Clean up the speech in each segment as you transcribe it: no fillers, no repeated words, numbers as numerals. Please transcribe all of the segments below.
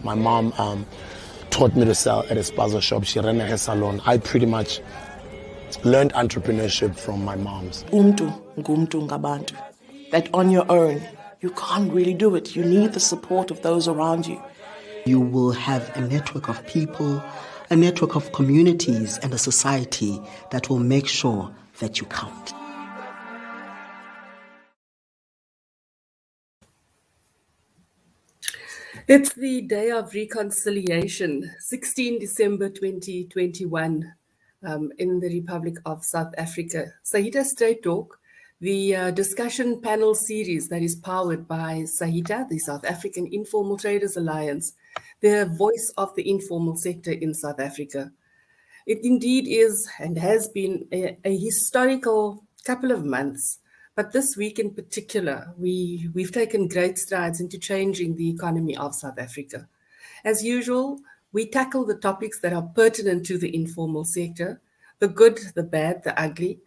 My mom taught me to sell at a spaza shop. She ran a hair salon. I pretty much learned entrepreneurship from my moms. Ngumntu ngabantu. That on your own, you can't really do it. You need the support of those around you. You will have a network of people, a network of communities, and a society that will make sure that you count. It's the day of reconciliation, 16 December 2021, in the Republic of South Africa. Saita Straight Talk, the discussion panel series that is powered by Saita, the South African Informal Traders Alliance, the voice of the informal sector in South Africa. It indeed is and has been a historical couple of months. But this week in particular, we've taken great strides into changing the economy of South Africa. As usual, we tackle the topics that are pertinent to the informal sector, the good, the bad, the ugly,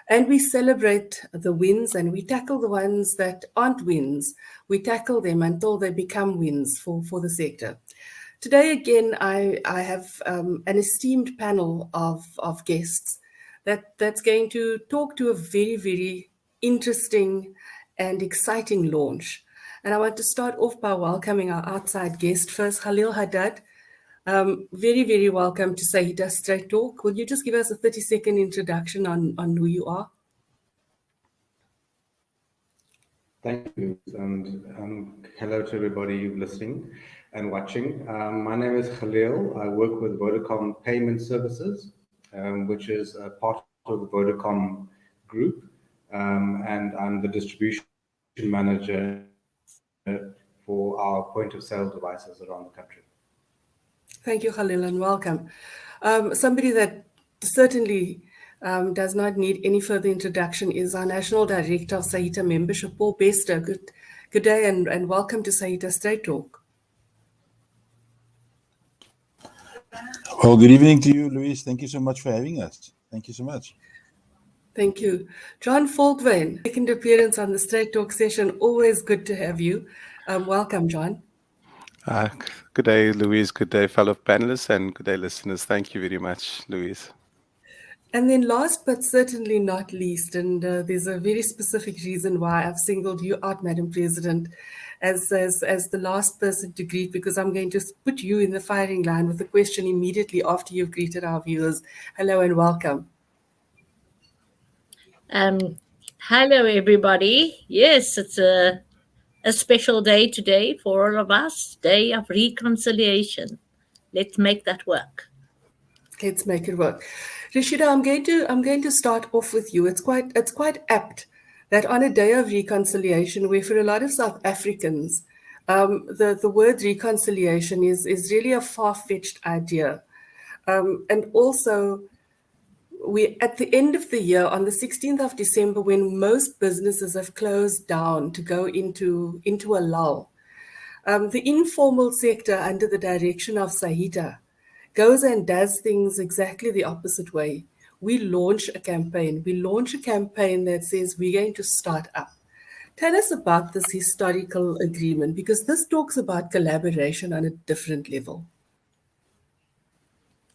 and we celebrate the wins and we tackle the ones that aren't wins. We tackle them until they become wins for the sector. Today, again, I have an esteemed panel of guests that's going to talk to a very, very interesting and exciting launch. And I want to start off by welcoming our outside guest first, Khalil Haddad. Very, very welcome to Saita Straight Talk. Will you just give us a 30-second introduction on who you are? Thank you, and hello to everybody listening and watching. My name is Khalil. I work with Vodacom Payment Services, which is a part of the Vodacom Group. And I'm the distribution manager for our point of sale devices around the country. Thank you, Khalil, and welcome. Somebody that certainly does not need any further introduction is our National Director of Saita Membership, Paul Bester. Good day and welcome to Saita Straight Talk. Well, good evening to you, Louise. Thank you so much for having us. Thank you so much. Thank you. John Falkvein, second appearance on the Straight Talk session. Always good to have you. Welcome, John. Good day, Louise. Good day, fellow panelists, and good day, listeners. Thank you very much, Louise. And then last but certainly not least, and there's a very specific reason why I've singled you out, Madam President, as the last person to greet, because I'm going to put you in the firing line with a question immediately after you've greeted our viewers. Hello and welcome. Hello, everybody. Yes, it's a special day today for all of us, Day of Reconciliation. Let's make that work. Let's make it work. Rishida, I'm going to start off with you. It's quite apt that on a day of reconciliation, where for a lot of South Africans, the word reconciliation is really a far-fetched idea. And also, we're at the end of the year, on the 16th of December, when most businesses have closed down to go into a lull, the informal sector under the direction of Saita goes and does things exactly the opposite way. We launch a campaign. We launch a campaign that says we're going to start up. Tell us about this historical agreement, because this talks about collaboration on a different level.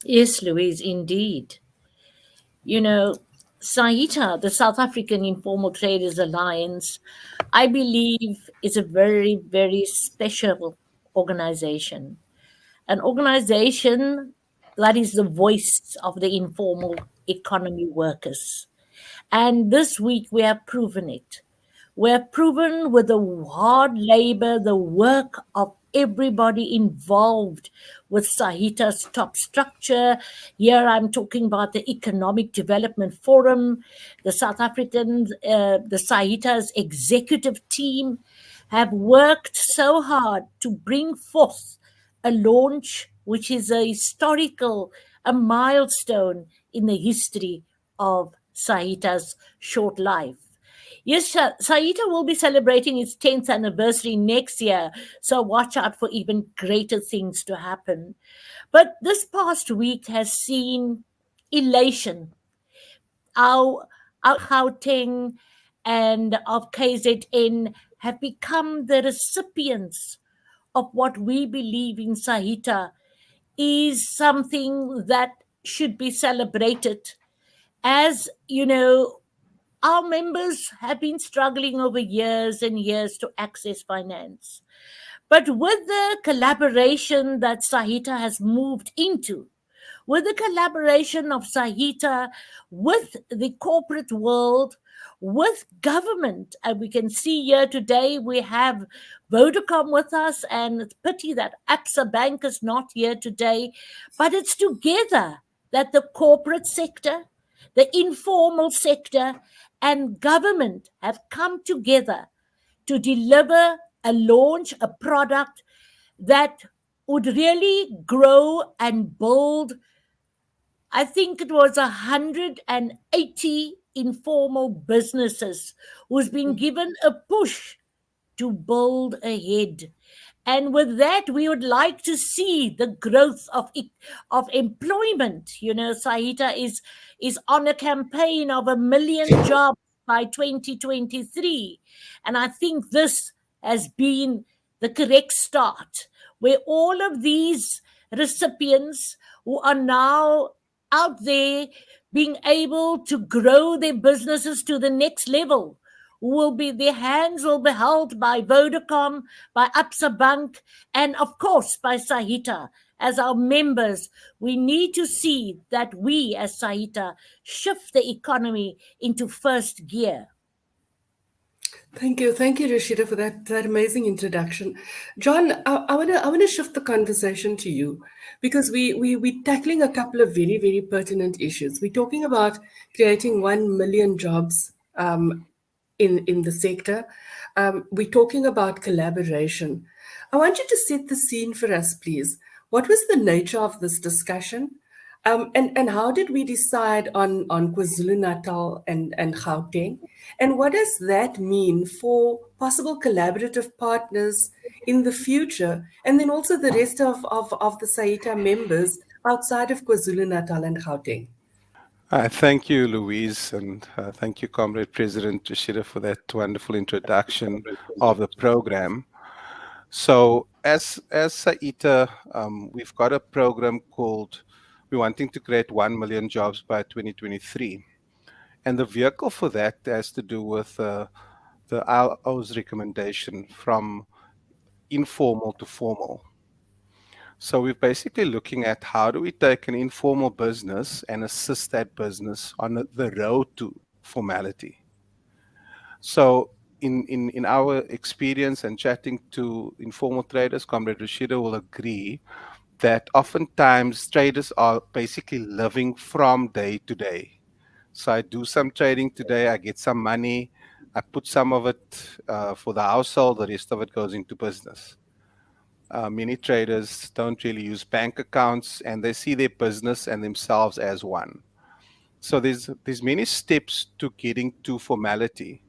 Yes, Louise, indeed. You know, Saita, the South African Informal Traders Alliance, I believe is a very, very special organization. An organization that is the voice of the informal economy workers. And this week we have proven it. We have proven with the hard labor, the work of everybody involved with Saita's top structure. Here I'm talking about the Economic Development Forum, the South African, the Saita's executive team have worked so hard to bring forth a launch which is a historical, a milestone in the history of Saita's short life. Yes, Saita will be celebrating its 10th anniversary next year, so watch out for even greater things to happen. But this past week has seen elation. Our Gauteng and of KZN have become the recipients of what we believe in Saita is something that should be celebrated. As you know, our members have been struggling over years and years to access finance. But with the collaboration that Sahita has moved into, with the collaboration of Sahita with the corporate world, with government, and we can see here today we have Vodacom with us, and it's pity that ABSA Bank is not here today, but it's together that the corporate sector, the informal sector, and government have come together to deliver a launch, a product that would really grow and build. I think it was 180 informal businesses who's been given a push to build ahead. And with that, we would like to see the growth of employment. You know, Sahita is on a campaign of 1 million jobs by 2023. And I think this has been the correct start, where all of these recipients who are now out there being able to grow their businesses to the next level will be, their hands will be held by Vodacom, by ABSA Bank, and of course by Sahita. As our members, we need to see that we as Sahita shift the economy into first gear. Thank you, Rashida, for that amazing introduction. John, I wanna shift the conversation to you because we're tackling a couple of very, very pertinent issues. We're talking about creating 1 million jobs in the sector. We're talking about collaboration. I want you to set the scene for us, please. What was the nature of this discussion? And how did we decide on KwaZulu-Natal and Gauteng? And what does that mean for possible collaborative partners in the future? And then also the rest of the Saita members outside of KwaZulu-Natal and Gauteng? Thank you, Louise, and thank you, Comrade President Rashida, for that wonderful introduction of the program. So as Saita, we've got a program called We're Wanting to Create 1 Million Jobs by 2023. And the vehicle for that has to do with the ILO's recommendation from informal to formal. So we're basically looking at how do we take an informal business and assist that business on the road to formality. So in our experience and chatting to informal traders, Comrade Rashida will agree that oftentimes traders are basically living from day to day. So I do some trading today, I get some money, I put some of it for the household, the rest of it goes into business. Many traders don't really use bank accounts and they see their business and themselves as one. So there's many steps to getting to formality.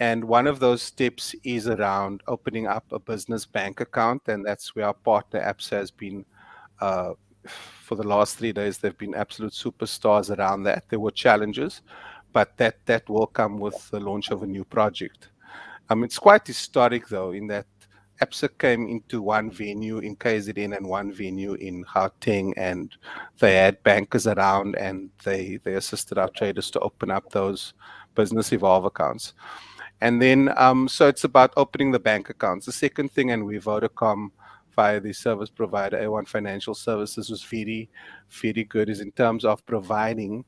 And one of those steps is around opening up a business bank account. And that's where our partner ABSA has been, for the last 3 days, they've been absolute superstars around that. There were challenges, but that will come with the launch of a new project. It's quite historic, though, in that ABSA came into one venue in KZN and one venue in Gauteng, and they had bankers around and they assisted our traders to open up those business evolve accounts. And then, so it's about opening the bank accounts. The second thing, and we Vodacom via the service provider, A1 Financial Services, was very, very good, is in terms of providing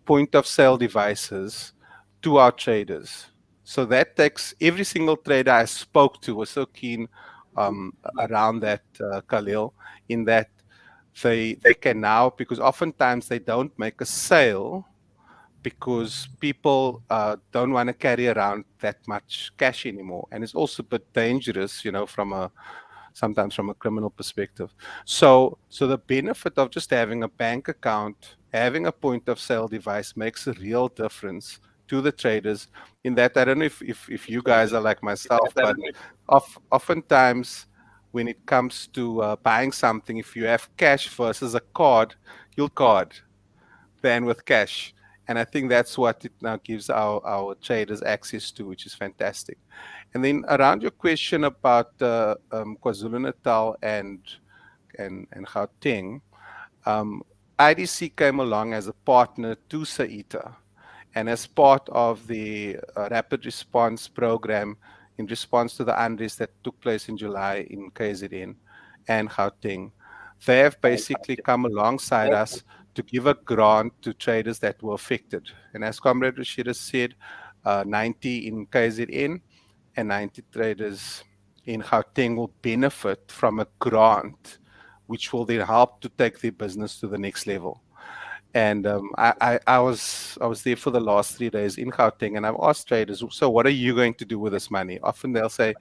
point of sale devices to our traders. So that takes every single trader I spoke to was so keen around that, Khalil, in that they can now, because oftentimes they don't make a sale because people don't want to carry around that much cash anymore. And it's also a bit dangerous, sometimes from a criminal perspective. So the benefit of just having a bank account, having a point of sale device makes a real difference to the traders. In that, I don't know if you guys are like myself, but oftentimes when it comes to buying something, if you have cash versus a card, you'll card than with cash. And I think that's what it now gives our traders access to, which is fantastic. And then around your question about KwaZulu-Natal and Gauteng, IDC came along as a partner to Saita, and as part of the rapid response program in response to the unrest that took place in July in KZN and Gauteng, they have basically come alongside us to give a grant to traders that were affected. And as Comrade Rashida said, 90 in KZN and 90 traders in Gauteng will benefit from a grant which will then help to take their business to the next level. And I was there for the last 3 days in Gauteng, and I've asked traders, so what are you going to do with this money? Often they'll say,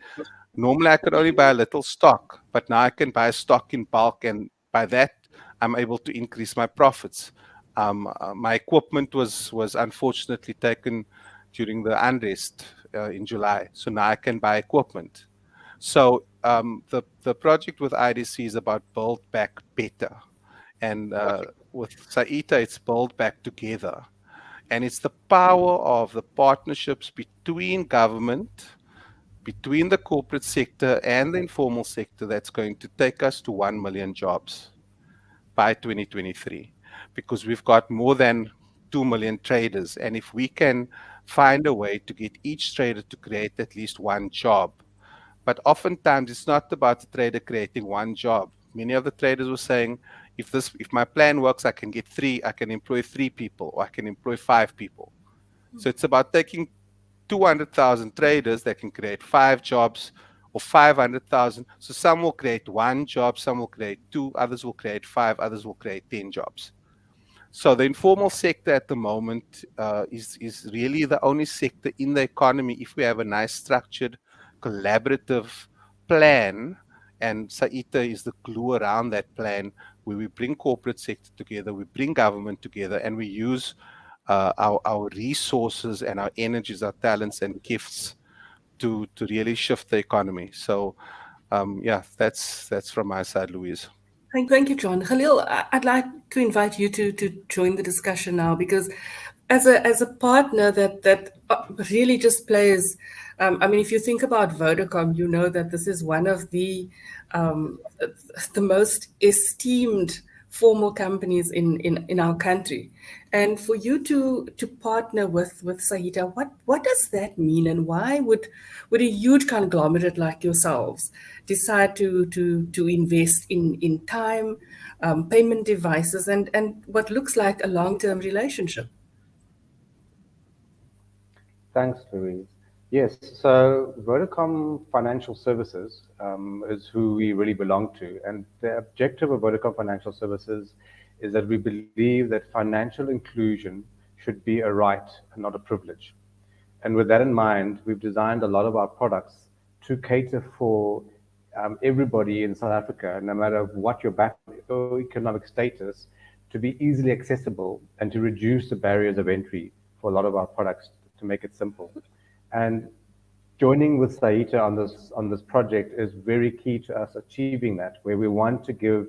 normally I could only buy a little stock, but now I can buy stock in bulk, and by that I'm able to increase my profits. My equipment was unfortunately taken during the unrest in July, so now I can buy equipment. So the project with IDC is about build back better. And with Saita, it's build back together. And it's the power of the partnerships between government, between the corporate sector and the informal sector that's going to take us to 1 million jobs by 2023. Because we've got more than 2 million traders. And if we can find a way to get each trader to create at least one job, but oftentimes it's not about the trader creating one job. Many of the traders were saying, if my plan works, I can employ 3 people, or I can employ 5 people. So it's about taking 200,000 traders that can create 5 jobs, or 500,000. So some will create 1 job, some will create 2, others will create 5, others will create 10 jobs. So the informal sector at the moment is really the only sector in the economy, if we have a nice structured collaborative plan, and Saita is the glue around that plan, where we bring corporate sector together, we bring government together, and we use our resources and our energies, our talents and gifts to really shift the economy. So yeah, that's from my side, Louise. Thank you, John. Khalil, I'd like to invite you to join the discussion now, because as a partner that really just plays, I mean, if you think about Vodacom, you know that this is one of the most esteemed formal companies in our country. And for you to partner with Saita, what does that mean, and why would a huge conglomerate like yourselves decide to invest in time, payment devices, and what looks like a long-term relationship? Thanks, Louise. Yes, so Vodacom Financial Services is who we really belong to. And the objective of Vodacom Financial Services is that we believe that financial inclusion should be a right and not a privilege. And with that in mind, we've designed a lot of our products to cater for everybody in South Africa, no matter what your background or economic status, to be easily accessible and to reduce the barriers of entry for a lot of our products, to make it simple. And joining with Saita on this project is very key to us achieving that, where we want to give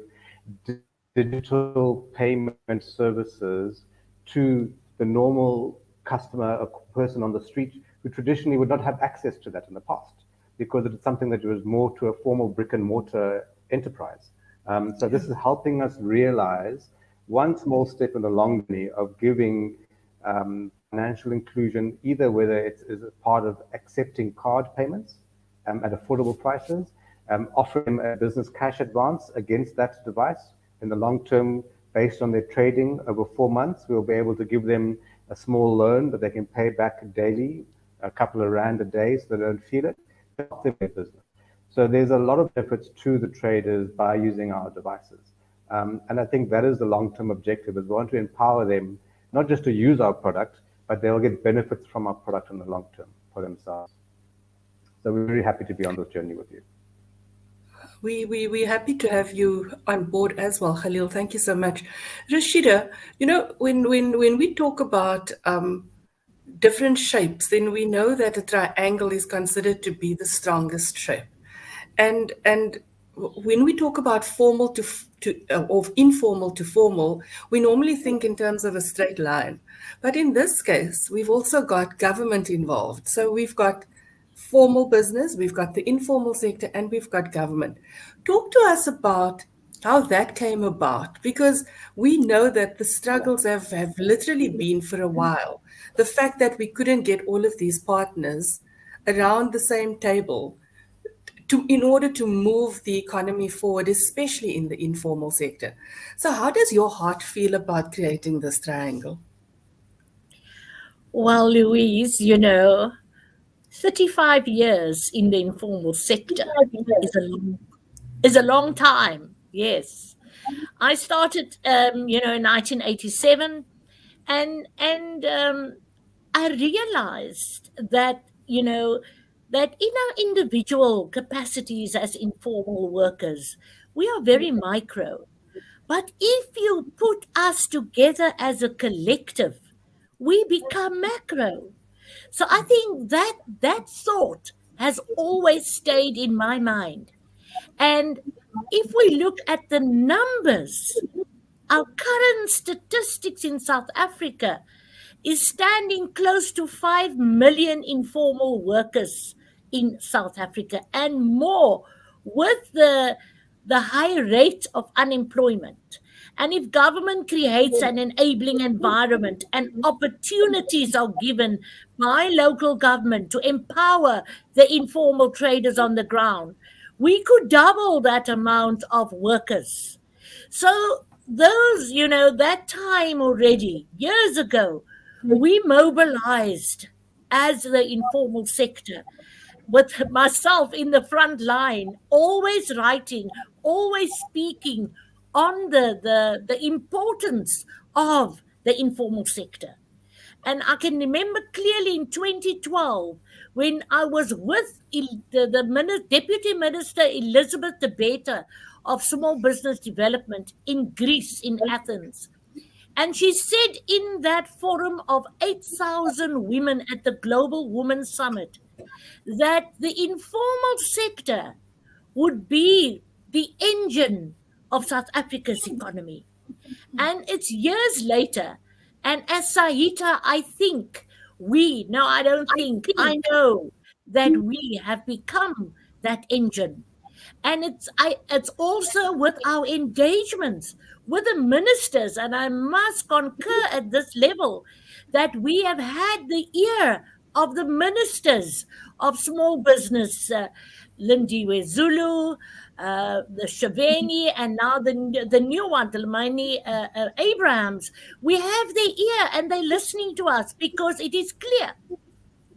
digital payment services to the normal customer, a person on the street who traditionally would not have access to that in the past, because it's something that was more to a formal brick and mortar enterprise. So this is helping us realize one small step in the long journey of giving financial inclusion, either whether it's as a part of accepting card payments at affordable prices, offering them a business cash advance against that device. In the long term, based on their trading over 4 months, we'll be able to give them a small loan that they can pay back daily, a couple of rand a day, so they don't feel it, to help them with business. So there's a lot of benefits to the traders by using our devices. And I think that is the long-term objective, is we want to empower them not just to use our product, but they'll get benefits from our product in the long term for themselves. So we're very happy to be on this journey with you. We're happy to have you on board as well, Khalil. Thank you so much. Rashida, you know, when we talk about different shapes, then we know that a triangle is considered to be the strongest shape. And when we talk about formal or informal to formal, we normally think in terms of a straight line. But in this case, we've also got government involved. So we've got formal business, we've got the informal sector, and we've got government. Talk to us about how that came about, because we know that the struggles have literally been for a while. The fact that we couldn't get all of these partners around the same table in order to move the economy forward, especially in the informal sector. So how does your heart feel about creating this triangle? Well, Louise, 35 years in the informal sector is a long time. Yes. I started, in 1987, and I realized that, that in our individual capacities as informal workers, we are very micro. But if you put us together as a collective, we become macro. So I think that thought has always stayed in my mind. And if we look at the numbers, our current statistics in South Africa is standing close to 5 million informal workers in South Africa and more, with the high rate of unemployment. And if government creates an enabling environment and opportunities are given by local government to empower the informal traders on the ground, we could double that amount of workers. So those, that time already, years ago, we mobilized as the informal sector, with myself in the front line, always writing, always speaking on the importance of the informal sector. And I can remember clearly in 2012, when I was with the Deputy Minister Elizabeth de Better of Small Business Development in Greece, in Athens. And she said in that forum of 8,000 women at the Global Women's Summit that the informal sector would be the engine of South Africa's economy. And it's years later. And as Saita, I know that we have become that engine. And it's also with our engagements with the ministers, and I must concur at this level, that we have had the ear of the ministers of small business, Lindiwe Zulu, the Shaveni, and now the new one, Telmani Abrahams. We have their ear and they're listening to us, because it is clear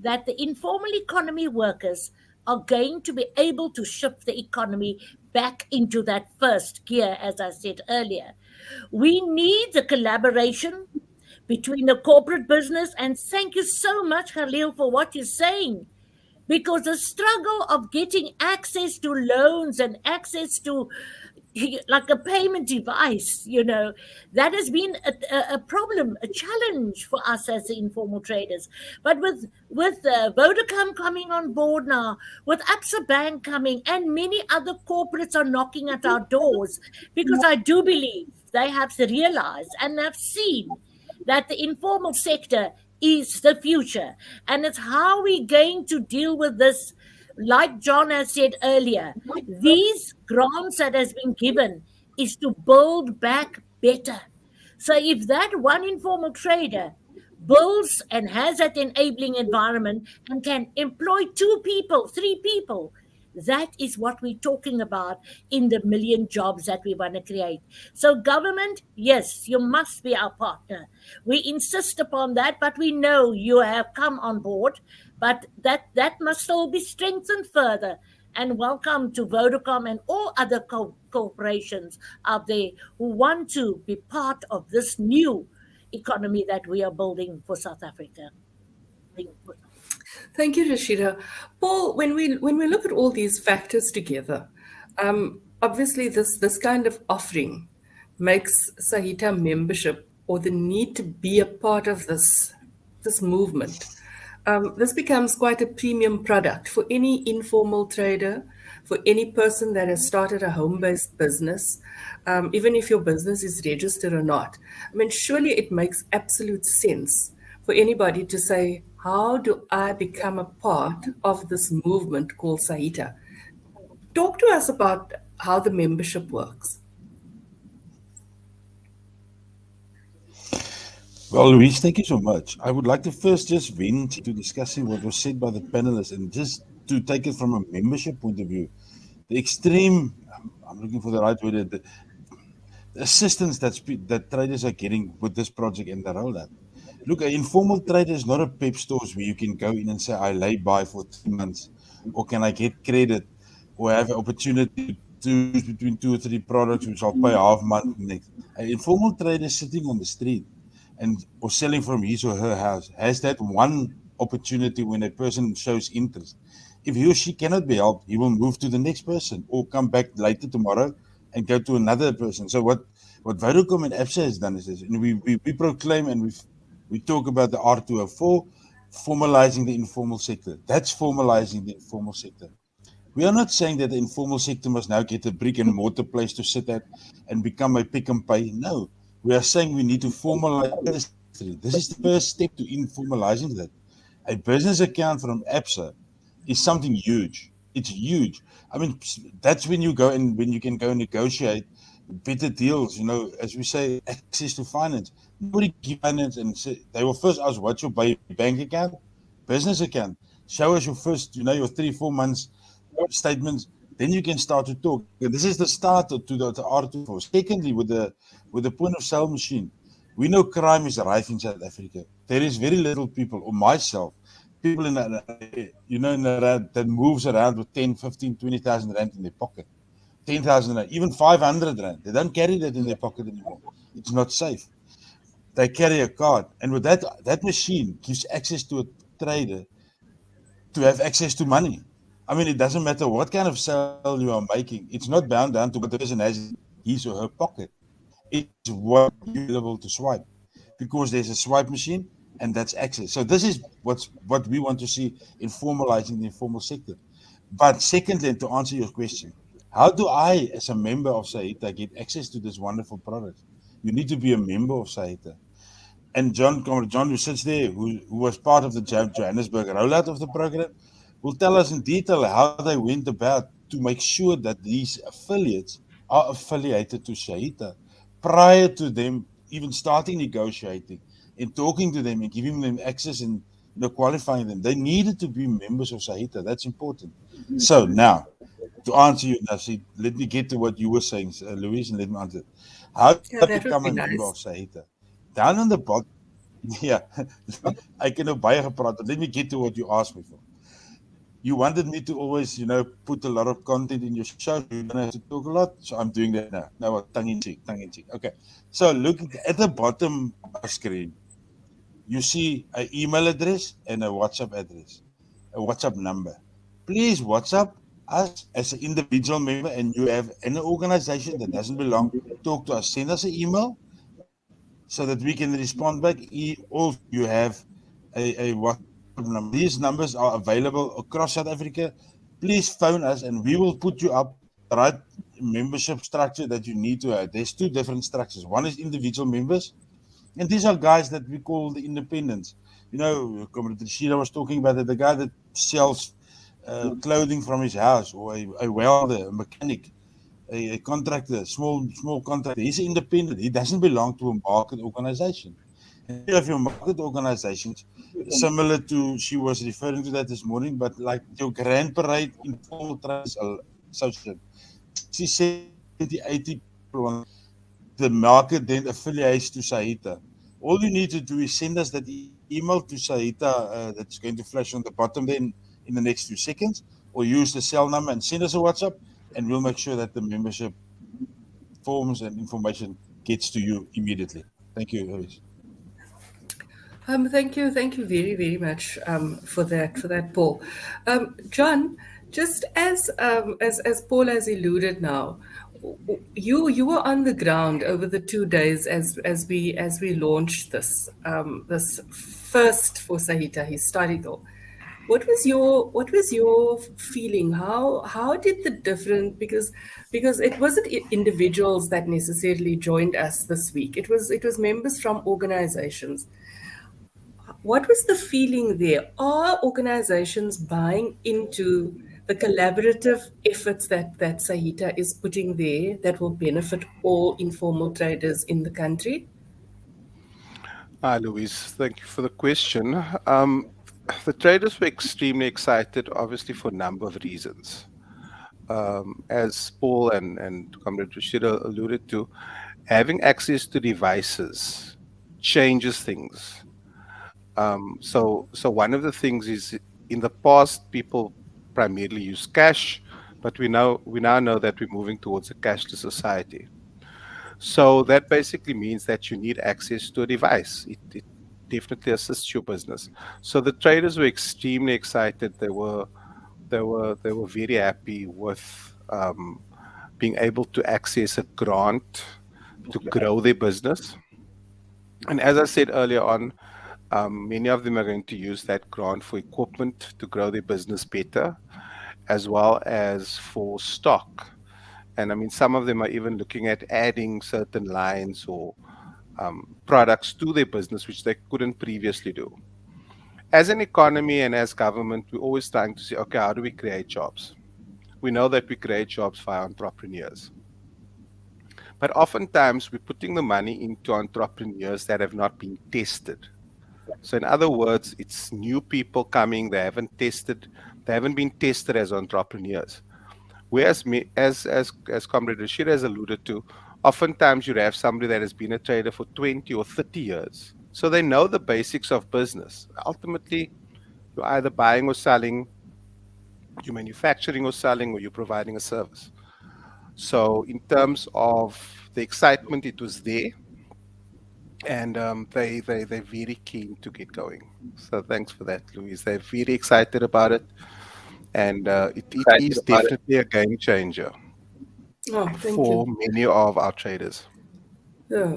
that the informal economy workers are going to be able to shift the economy back into that first gear, as I said earlier. We need the collaboration between the corporate business, and thank you so much, Khalil, for what you're saying, because the struggle of getting access to loans and access to like a payment device, that has been a problem, a challenge for us as the informal traders. But with Vodacom coming on board now, with Absa Bank coming, and many other corporates are knocking at our doors, because I do believe they have realized and have seen that the informal sector is the future. And it's how we're going to deal with this. Like John has said earlier, these grants that has been given is to build back better. So if that one informal trader builds and has that enabling environment and can employ 2 people, 3 people, that is what we're talking about in the million jobs that we want to create. So government, yes, you must be our partner. We insist upon that, but we know you have come on board, but that must still be strengthened further. And welcome to Vodacom and all other corporations out there who want to be part of this new economy that we are building for South Africa. Thank you, Rashida. Paul, when we look at all these factors together, obviously this kind of offering makes Saita membership, or the need to be a part of this movement, This becomes quite a premium product for any informal trader, for any person that has started a home-based business, even if your business is registered or not. I mean, surely it makes absolute sense for anybody to say, how do I become a part of this movement called Saita? Talk to us about how the membership works. Well, Louise, thank you so much. I would like to first just vent to discussing what was said by the panelists and just to take it from a membership point of view. The extreme, I'm looking for the right word, the assistance that traders are getting with this project and the rollout. Look, an informal trader is not a pep stores where you can go in and say, I lay by for 3 months, or can I get credit, or have an opportunity to choose between 2 or 3 products which I'll pay half month next. An informal trader sitting on the street and or selling from his or her house has that one opportunity when a person shows interest. If he or she cannot be helped, he will move to the next person or come back later tomorrow and go to another person. So what Vodacom and ABSA has done is this, and we proclaim and we talk about the R204, formalizing the informal sector. That's formalizing the informal sector. We are not saying that the informal sector must now get a brick and mortar place to sit at and become a pick and pay. No, we are saying we need to formalize this. This is the first step to informalizing that. A business account from ABSA is something huge. It's huge. I mean, that's when you go and when you can go and negotiate better deals. You know, as we say, access to finance. Nobody give finance and say, they will first ask, what's your bank account, business account? Show us your first, your 3-4 months statements. Then you can start to talk. This is the start to the R2. Secondly, with the point of sale machine, we know crime is rife in South Africa. There is very little people, or myself, people in that moves around with 10, 15, 20,000 rand in their pocket, 10,000 rand, even 500 rand. They don't carry that in their pocket anymore. It's not safe. They carry a card, and with that machine gives access to a trader to have access to money. I mean, it doesn't matter what kind of sale you are making. It's not bound down to what the person has in his or her pocket. It's what you're able to swipe, because there's a swipe machine and that's access. So this is what we want to see in formalizing the informal sector. But secondly, to answer your question, how do I, as a member of Saita, get access to this wonderful product? You need to be a member of Saita. And John, who sits there, who was part of the Johannesburg rollout of the program, will tell us in detail how they went about to make sure that these affiliates are affiliated to Saita prior to them even starting negotiating and talking to them and giving them access and qualifying them. They needed to be members of Saita. That's important. So now, to answer you, Nasi, let me get to what you were saying, Louise, and let me answer. How do I become a member of Saita? Down on the bottom, yeah, I can know baie gepraat, but let me get to what you asked me for. You wanted me to always, put a lot of content in your show. You don't have to talk a lot, so I'm doing that now. Now, tongue in cheek. Okay. So look at the bottom of the screen. You see an email address and a WhatsApp address, a WhatsApp number. Please WhatsApp us as an individual member, and you have an organization that doesn't belong. Talk to us. Send us an email so that we can respond back. Also, you have a WhatsApp number. These numbers are available across South Africa. Please phone us and we will put you up the right membership structure that you need to have. There's 2 different structures. One is individual members, and these are guys that we call the independents. Comrade Rashida was talking about it, the guy that sells clothing from his house, or a welder, a mechanic, a contractor, small contractor. He's independent. He doesn't belong to a market organization. And you have your market organizations, similar to, she was referring to that this morning, but like your Grand Parade Informal Trades Association, 60, 70, 80 people, the market then affiliates to Saita. All you need to do is send us that email to Saita that's going to flash on the bottom then in the next few seconds, or use the cell number and send us a WhatsApp, and we'll make sure that the membership forms and information gets to you immediately. Thank you, Louise. Thank you very, very much for that, Paul. John, just as Paul has alluded now, you were on the ground over the 2 days as we launched this first for Saita, historical. What was your feeling? How did the different, because it wasn't individuals that necessarily joined us this week. It was members from organizations. What was the feeling there? Are organizations buying into the collaborative efforts that Saita is putting there that will benefit all informal traders in the country? Hi, Louise. Thank you for the question. The traders were extremely excited, obviously, for a number of reasons. As Paul and Comrade Rashida alluded to, having access to devices changes things. So one of the things is, in the past, people primarily use cash, but we now know that we're moving towards a cashless society. So that basically means that you need access to a device. It definitely assists your business. So the traders were extremely excited. They were very happy with being able to access a grant to grow their business. And as I said earlier on, many of them are going to use that grant for equipment to grow their business better, as well as for stock. And I mean, some of them are even looking at adding certain lines or products to their business, which they couldn't previously do. As an economy and as government, we're always trying to say, okay, how do we create jobs? We know that we create jobs via entrepreneurs. But oftentimes, we're putting the money into entrepreneurs that have not been tested. So in other words, it's new people coming, they haven't been tested as entrepreneurs. Whereas as Comrade Rashid has alluded to, oftentimes you have somebody that has been a trader for 20 or 30 years. So they know the basics of business. Ultimately, you're either buying or selling, you're manufacturing or selling, or you're providing a service. So in terms of the excitement, it was there. And they're very keen to get going. So thanks for that, Louise. They're very excited about it. And it is definitely a game changer for many of our traders. Yeah.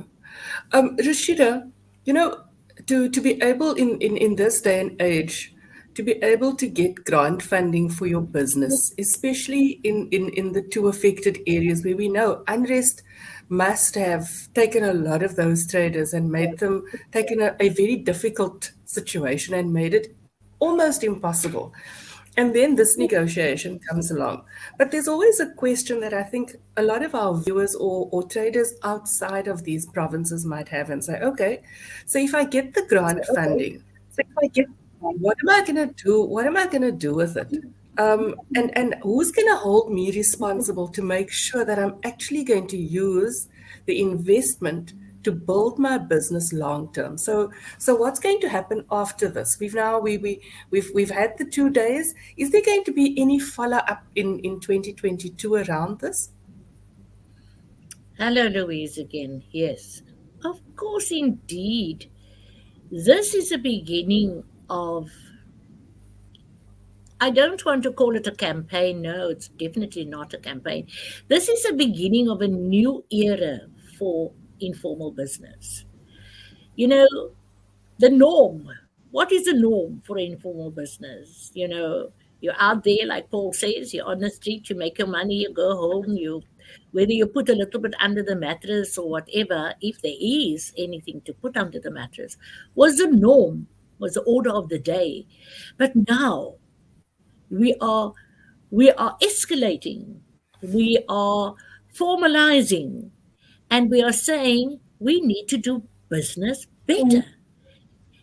Rashida, to be able in this day and age, to be able to get grant funding for your business, especially in the two affected areas where we know unrest must have taken a lot of those traders and made them taken a very difficult situation and made it almost impossible. And then this negotiation comes along. But there's always a question that I think a lot of our viewers or traders outside of these provinces might have and say, okay, so if I get the grant funding, what am I going to do? What am I going to do with it? And who's going to hold me responsible to make sure that I'm actually going to use the investment to build my business long term? So what's going to happen after this? We've had the 2 days. Is there going to be any follow up in 2022 around this? Hello, Louise, again. Yes, of course, indeed. This is the beginning of, I don't want to call it a campaign. No, it's definitely not a campaign. This is the beginning of a new era for informal business. The norm. What is the norm for informal business? You're out there, like Paul says, you're on the street, you make your money, you go home, whether you put a little bit under the mattress or whatever, if there is anything to put under the mattress, was the norm, was the order of the day. But now we are escalating, we are formalizing, and we are saying we need to do business better.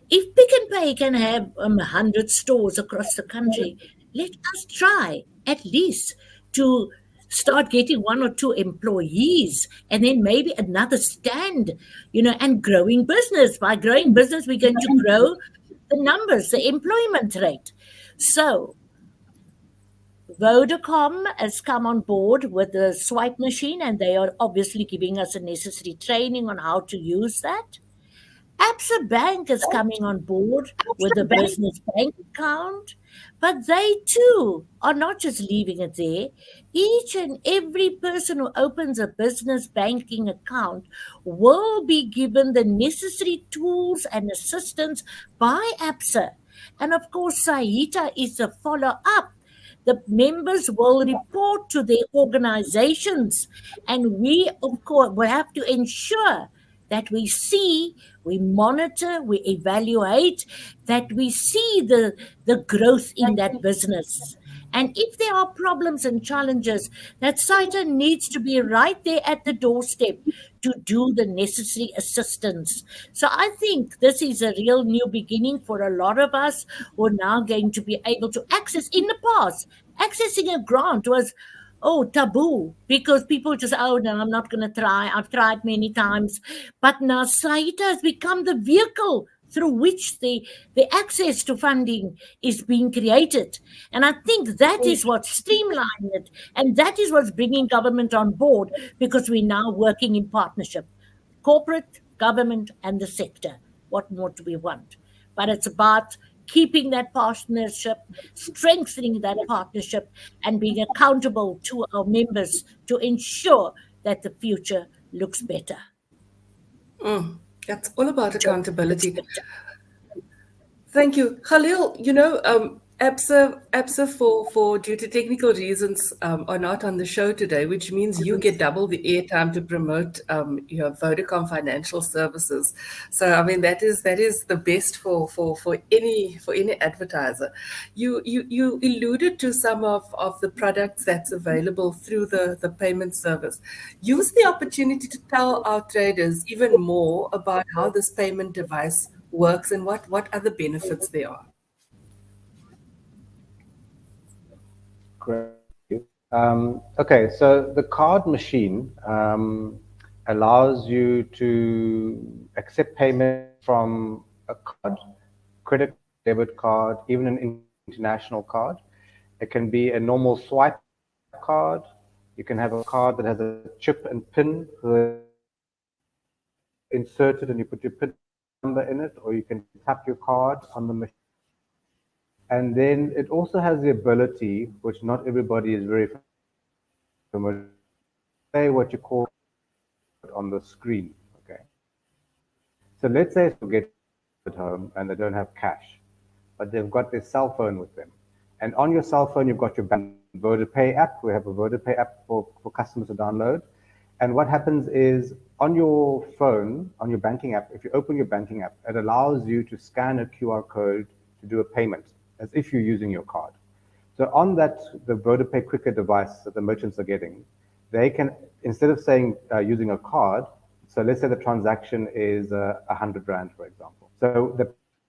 If Pick n Pay can have 100 stores across the country, let us try at least to start getting 1 or 2 employees and then maybe another stand, and growing business. By growing business, we're going to grow the numbers, the employment rate. So Vodacom has come on board with the swipe machine, and they are obviously giving us a necessary training on how to use that. Absa Bank is coming on board with a business bank account, but they too are not just leaving it there. Each and every person who opens a business banking account will be given the necessary tools and assistance by Absa. And of course, Saita is a follow up. The members will report to their organizations, and we, of course, will have to ensure that we see, we monitor, we evaluate, that we see the growth in that business. And if there are problems and challenges, that Saita needs to be right there at the doorstep to do the necessary assistance. So I think this is a real new beginning for a lot of us who are now going to be able to access. In the past, accessing a grant was taboo, because people just, oh no, I'm not going to try, I've tried many times. But now Saita has become the vehicle through which the access to funding is being created. And I think that is what's streamlining it, and that is what's bringing government on board, because we're now working in partnership, corporate, government, and the sector. What more do we want? But it's about keeping that partnership, strengthening that partnership, and being accountable to our members to ensure that the future looks better. That's all about accountability. Thank you. Khalil, ABSA for due to technical reasons are not on the show today, which means you get double the airtime to promote your Vodacom financial services. So I mean that is the best for any advertiser. You alluded to some of the products that's available through the payment service. Use the opportunity to tell our traders even more about how this payment device works and what other benefits there are. Great. Okay, so the card machine allows you to accept payment from a card, credit, debit card, even an international card. It can be a normal swipe card. You can have a card that has a chip and pin inserted, and you put your PIN number in it, or you can tap your card on the machine. And then it also has the ability, which not everybody is very familiar with, say what you call on the screen. Okay. So let's say people get at home and they don't have cash, but they've got their cell phone with them. And on your cell phone, you've got your VodaPay app. We have a VodaPay app for customers to download. And what happens is on your phone, on your banking app, if you open your banking app, it allows you to scan a QR code to do a payment, as if you're using your card. So on that, the VodaPay Quicker device that the merchants are getting, they can, instead of saying using a card, so let's say the transaction is 100 Rand, for example. So they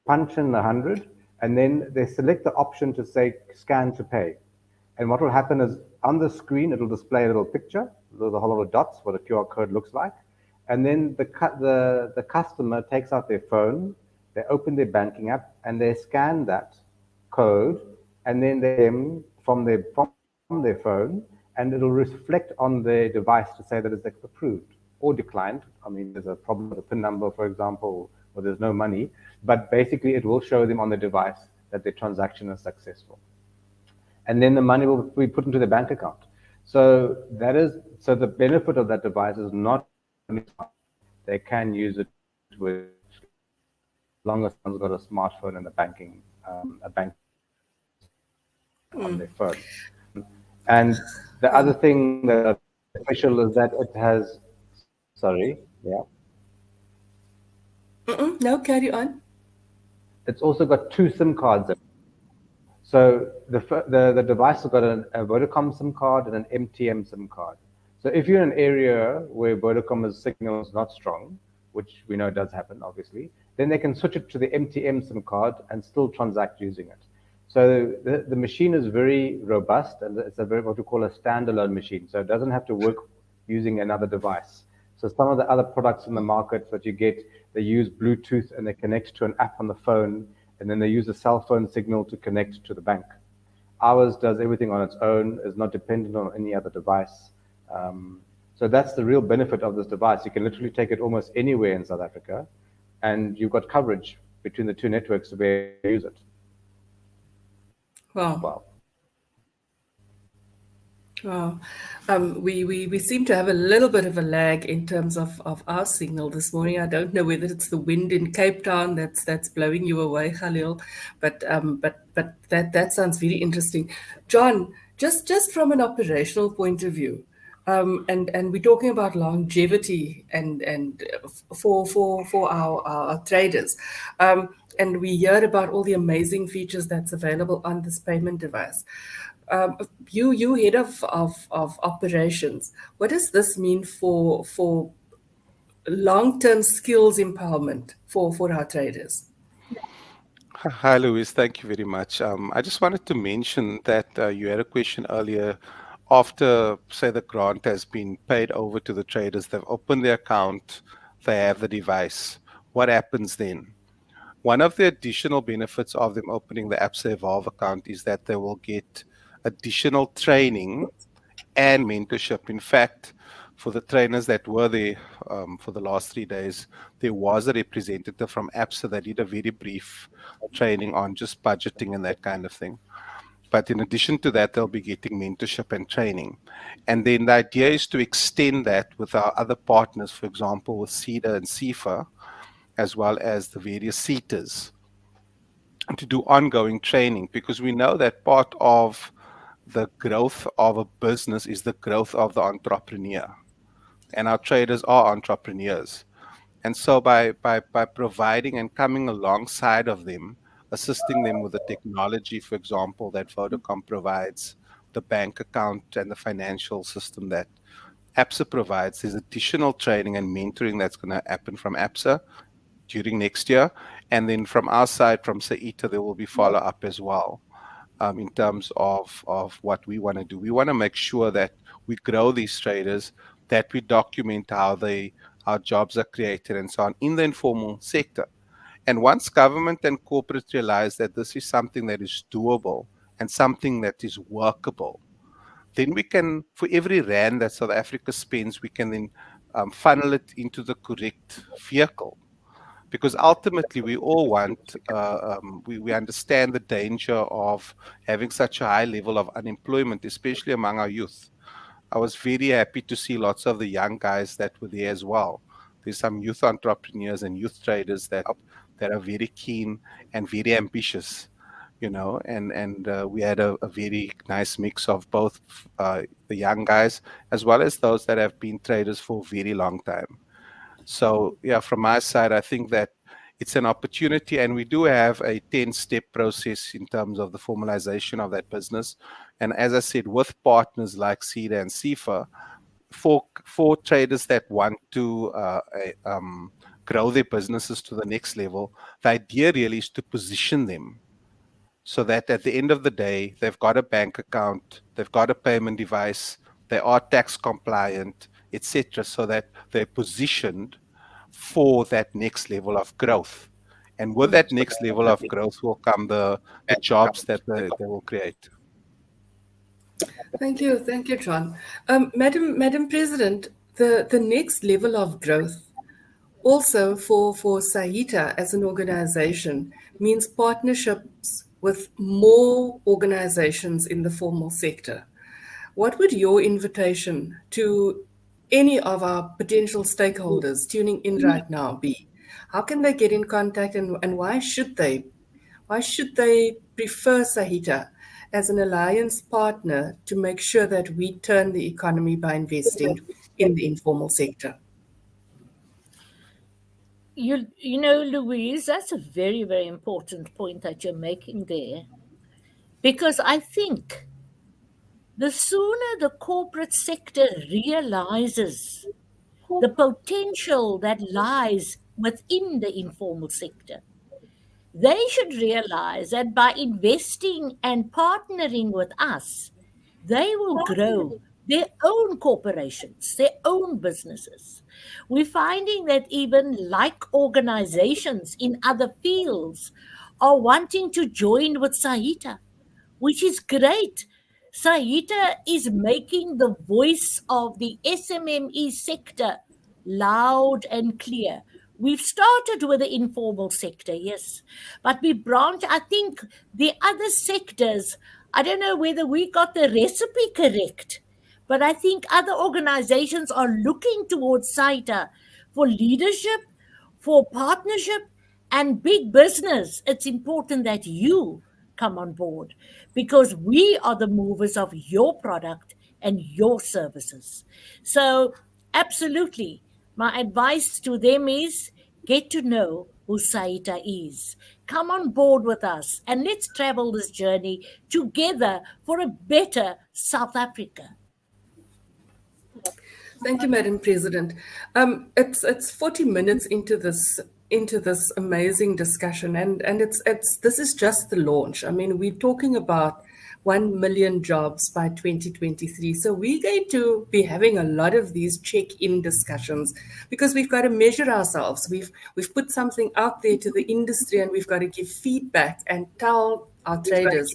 punch in 100, and then they select the option to say scan to pay. And what will happen is on the screen, it'll display a little picture. There's a whole lot of dots, what a QR code looks like. And then the customer takes out their phone, they open their banking app, and they scan that code, and then they from their phone, and it'll reflect on their device to say that it's approved or declined. I mean, there's a problem with the PIN number, for example, or there's no money, but basically it will show them on the device that the transaction is successful. And then the money will be put into the bank account. So the benefit of that device is not only they can use it with, as long as someone's got a smartphone and a bank on their phone. And the other thing that's special is that it has, No, carry on. It's also got 2 SIM cards. So the device has got a Vodacom SIM card and an MTM SIM card. So if you're in an area where Vodacom's signal is not strong, which we know does happen, obviously, then they can switch it to the MTM SIM card and still transact using it. So the machine is very robust, and it's what we call a standalone machine. So it doesn't have to work using another device. So some of the other products in the market that you get, they use Bluetooth and they connect to an app on the phone, and then they use a cell phone signal to connect to the bank. Ours does everything on its own, is not dependent on any other device. So that's the real benefit of this device. You can literally take it almost anywhere in South Africa, and you've got coverage between the two networks to be able to use it. Wow. Wow. Wow. We seem to have a little bit of a lag in terms of our signal this morning. I don't know whether it's the wind in Cape Town that's blowing you away, Khalil, but that sounds very interesting. John, just from an operational point of view, and we're talking about longevity and for our traders, and we hear about all the amazing features that's available on this payment device. You head of operations. What does this mean for long-term skills empowerment for our traders? Hi, Louise. Thank you very much. I just wanted to mention that you had a question earlier. After, say, the grant has been paid over to the traders, they've opened the account, they have the device. What happens then? One of the additional benefits of them opening the Absa Evolve account is that they will get additional training and mentorship. In fact, for the trainers that were there for the last 3 days, there was a representative from Absa that did a very brief training on just budgeting and that kind of thing. But in addition to that, they'll be getting mentorship and training. And then the idea is to extend that with our other partners, for example, with SEDA and CIFA, as well as the various seaters, to do ongoing training, because we know that part of the growth of a business is the growth of the entrepreneur. And our traders are entrepreneurs. And so by providing and coming alongside of them, assisting them with the technology, for example, that Vodacom provides, the bank account and the financial system that Absa provides, there's additional training and mentoring that's going to happen from Absa during next year. And then from our side, from Saita, there will be follow-up as well in terms of what we want to do. We want to make sure that we grow these traders, that we document how our jobs are created and so on in the informal sector. And once government and corporate realize that this is something that is doable and something that is workable, then we can, for every rand that South Africa spends, we can then funnel it into the correct vehicle. Because ultimately, we all want, we understand the danger of having such a high level of unemployment, especially among our youth. I was very happy to see lots of the young guys that were there as well. There's some youth entrepreneurs and youth traders that are very keen and very ambitious, and we had a very nice mix of both the young guys as well as those that have been traders for a very long time. So, yeah, from my side, I think that it's an opportunity, and we do have a 10-step process in terms of the formalization of that business. And as I said, with partners like SEDA and CIFA, for traders that want to grow their businesses to the next level, the idea really is to position them so that at the end of the day, they've got a bank account, they've got a payment device, they are tax compliant, etc., so that they're positioned for that next level of growth. And with that next level of growth will come the jobs that they will create. Thank you, John. Madam President, the next level of growth also for Saita as an organization means partnerships with more organizations in the formal sector. What would your invitation to any of our potential stakeholders tuning in right now be? How can they get in contact, and why should they? Why should they prefer Saita as an alliance partner to make sure that we turn the economy by investing in the informal sector? You know, Louise, that's a very, very important point that you're making there. Because I think the sooner the corporate sector realizes the potential that lies within the informal sector, they should realize that by investing and partnering with us, they will grow their own corporations, their own businesses. We're finding that even like organizations in other fields are wanting to join with Saita, which is great. Saita is making the voice of the SMME sector loud and clear. We've started with the informal sector, yes, but we branch. I think the other sectors, I don't know whether we got the recipe correct, but I think other organizations are looking towards Saita for leadership, for partnership, and big business. It's important that you come on board because we are the movers of your product and your services. So, absolutely, my advice to them is get to know who Saita is. Come on board with us and let's travel this journey together for a better South Africa. Thank you, Madam President. It's 40 minutes into this amazing discussion, and it's this is just the launch. I mean, we're talking about 1 million jobs by 2023. So we're going to be having a lot of these check-in discussions because we've got to measure ourselves. We've put something out there to the industry, and we've got to give feedback and tell our traders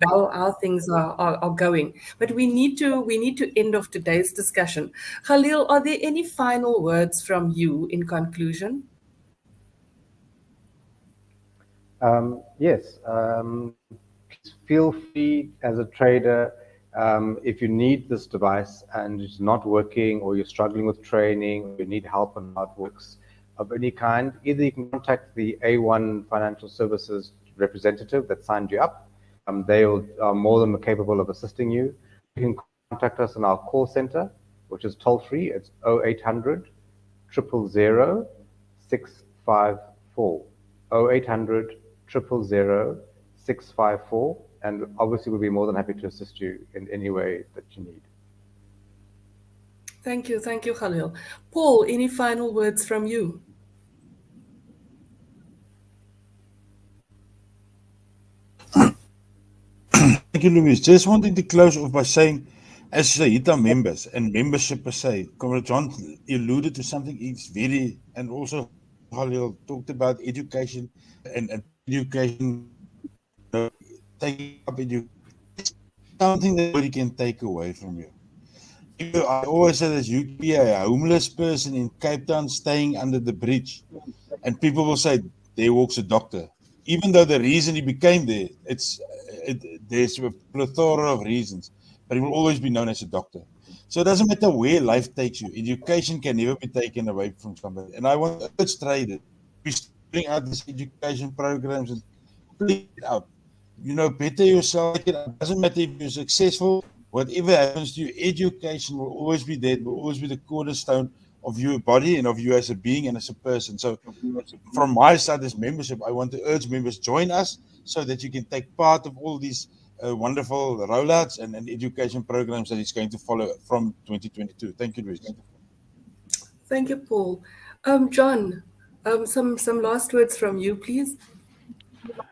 how things are going. But we need to end off today's discussion. Khalil, are there any final words from you in conclusion? Yes. Feel free as a trader, if you need this device and it's not working, or you're struggling with training, or you need help on how it works of any kind, either you can contact the A1 Financial Services representative that signed you up. They are more than capable of assisting you. You can contact us on our call center, which is toll free. It's 0800 000 654. 0800 000 654. And obviously, we'll be more than happy to assist you in any way that you need. Thank you, Khalil. Paul, any final words from you? Thank you, Louise. Just wanted to close off by saying, as Saita members and membership per se, Comrade John alluded to something. It's very, and also Khalil talked about education and education. Taking up education, something that nobody can take away from you. I always say that you can be a homeless person in Cape Town staying under the bridge, and people will say, there walks a doctor. Even though the reason he became there, there's a plethora of reasons, but he will always be known as a doctor. So it doesn't matter where life takes you. Education can never be taken away from somebody. And I want to urge traders, we're starting out these education programs and put it out. Better yourself. It doesn't matter if you're successful. Whatever happens to you, education will always be there. It will always be the cornerstone of your body and of you as a being and as a person. So from my side as membership, I want to urge members, join us so that you can take part of all these wonderful rollouts and education programs that is going to follow from 2022. Thank you, Louise. Thank you, Paul. John, some last words from you, please.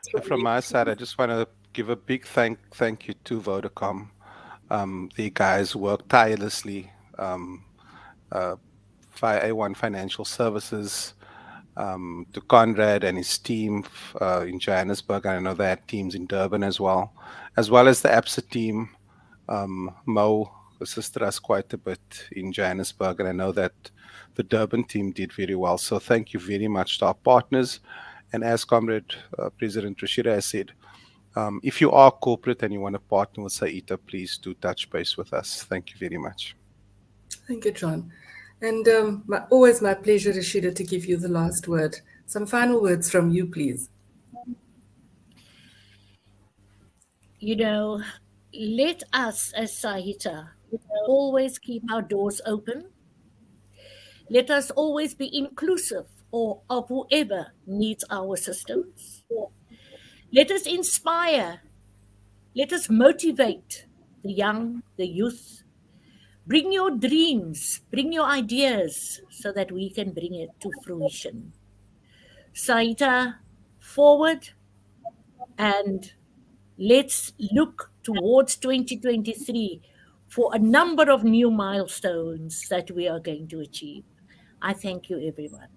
So from my side, I just want to give a big thank you to Vodacom. The guys work tirelessly via A1 Financial Services, to Conrad and his team in Johannesburg. I know they had teams in Durban as well as the ABSA team. Mo assisted us quite a bit in Johannesburg, and I know that the Durban team did very well. So thank you very much to our partners. And as Comrade President Rashida has said, if you are corporate and you want to partner with Saita, please do touch base with us. Thank you very much. Thank you, John. And always my pleasure, Rashida, to give you the last word. Some final words from you, please. Let us as Saita always keep our doors open. Let us always be inclusive of whoever needs our assistance. Let us inspire. Let us motivate the young, the youth. Bring your dreams, bring your ideas so that we can bring it to fruition. Saita, forward, and let's look towards 2023 for a number of new milestones that we are going to achieve. I thank you, everyone.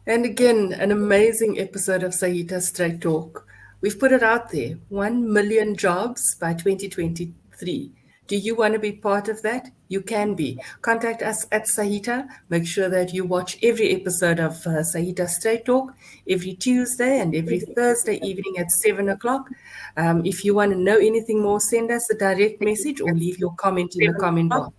And again, an amazing episode of Saita Straight Talk. We've put it out there, 1 million jobs by 2023. Do you want to be part of that? You can be. Contact us at Saita. Make sure that you watch every episode of Saita Straight Talk every Tuesday and every Thursday evening at 7 o'clock. If you want to know anything more, send us a direct message or leave your comment in the comment box.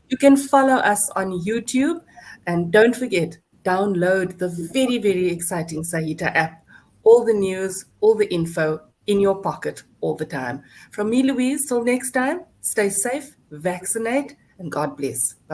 You can follow us on YouTube, and don't forget, download the very, very exciting Saita app. All the news, all the info in your pocket all the time. From me, Louise, till next time, stay safe, vaccinate, and God bless. Bye.